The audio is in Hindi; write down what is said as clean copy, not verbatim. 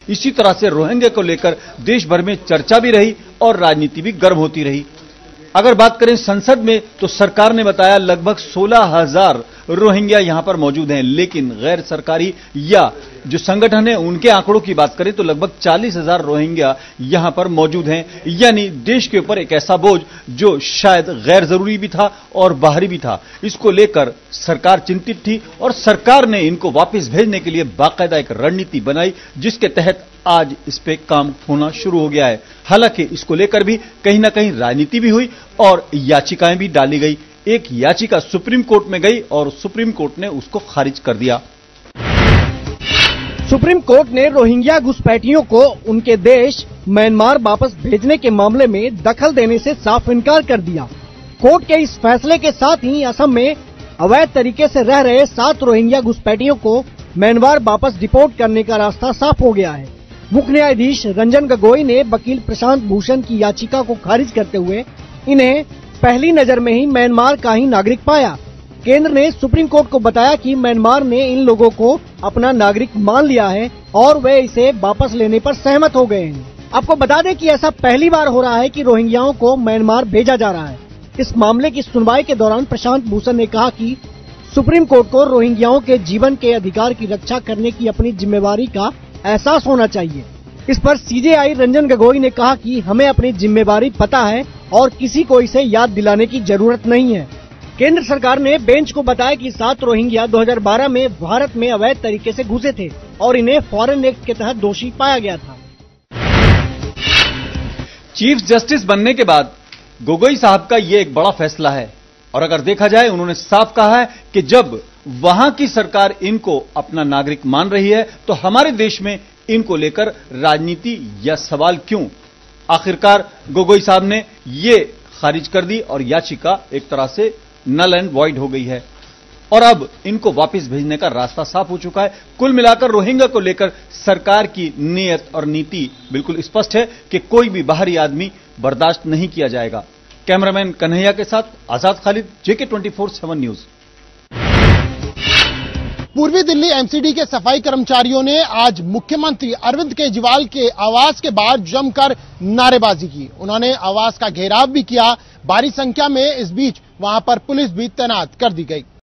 इसी तरह से रोहिंग्या को लेकर देश भर में चर्चा भी रही और राजनीति भी गर्म होती रही। अगर बात करें संसद में तो सरकार ने बताया लगभग 16,000 रोहिंग्या यहां पर मौजूद हैं, लेकिन गैर सरकारी या जो संगठन है उनके आंकड़ों की बात करें तो लगभग 40,000 रोहिंग्या यहां पर मौजूद हैं। यानी देश के ऊपर एक ऐसा बोझ जो शायद गैर जरूरी भी था और बाहरी भी था। इसको लेकर सरकार चिंतित थी और सरकार ने इनको वापस भेजने के लिए बाकायदा एक रणनीति बनाई, जिसके तहत आज इस पे काम होना शुरू हो गया है। हालांकि इसको लेकर भी कहीं ना कहीं राजनीति भी हुई और याचिकाएं भी डाली गई। एक याचिका सुप्रीम कोर्ट में गई और सुप्रीम कोर्ट ने उसको खारिज कर दिया। सुप्रीम कोर्ट ने रोहिंग्या घुसपैठियों को उनके देश म्यांमार वापस भेजने के मामले में दखल देने से साफ इनकार कर दिया। कोर्ट के इस फैसले के साथ ही असम में अवैध तरीके से रह रहे 7 रोहिंग्या घुसपैठियों को म्यांमार वापस डिपोर्ट करने का रास्ता साफ हो गया है। मुख्य न्यायाधीश रंजन गोगोई ने वकील प्रशांत भूषण की याचिका को खारिज करते हुए इन्हें पहली नजर में ही म्यांमार का ही नागरिक पाया। केंद्र ने सुप्रीम कोर्ट को बताया कि म्यांमार ने इन लोगों को अपना नागरिक मान लिया है और वे इसे वापस लेने पर सहमत हो गए हैं। आपको बता दें कि ऐसा पहली बार हो रहा है कि रोहिंग्याओं को म्यांमार भेजा जा रहा है। इस मामले की सुनवाई के दौरान प्रशांत भूषण ने कहा कि सुप्रीम कोर्ट को रोहिंग्याओं के जीवन के अधिकार की रक्षा करने की अपनी जिम्मेवारी का एहसास होना चाहिए। इस पर सीजेआई रंजन गोगोई ने कहा कि हमें अपनी जिम्मेवारी पता है और किसी को इसे याद दिलाने की जरूरत नहीं है। केंद्र सरकार ने बेंच को बताया कि 7 रोहिंग्या 2012 में भारत में अवैध तरीके से घुसे थे और इन्हें फॉरेन एक्ट के तहत दोषी पाया गया था। चीफ जस्टिस बनने के बाद गोगोई साहब का ये एक बड़ा फैसला है और अगर देखा जाए उन्होंने साफ कहा है कि जब वहां की सरकार इनको अपना नागरिक मान रही है तो हमारे देश में इनको लेकर राजनीति या सवाल क्यों। आखिरकार गोगोई साहब ने ये खारिज कर दी और याचिका एक तरह से नल एंड वॉइड हो गई है और अब इनको वापस भेजने का रास्ता साफ हो चुका है। कुल मिलाकर रोहिंग्या को लेकर सरकार की नीयत और नीति बिल्कुल स्पष्ट है कि कोई भी बाहरी आदमी बर्दाश्त नहीं किया जाएगा। कैमरामैन कन्हैया के साथ आजाद खालिद, JK 24/7 न्यूज। पूर्वी दिल्ली एमसीडी के सफाई कर्मचारियों ने आज मुख्यमंत्री अरविंद केजरीवाल के आवास के बाहर जमकर नारेबाजी की। उन्होंने आवास का घेराव भी किया। भारी संख्या में इस बीच वहां पर पुलिस भी तैनात कर दी गई।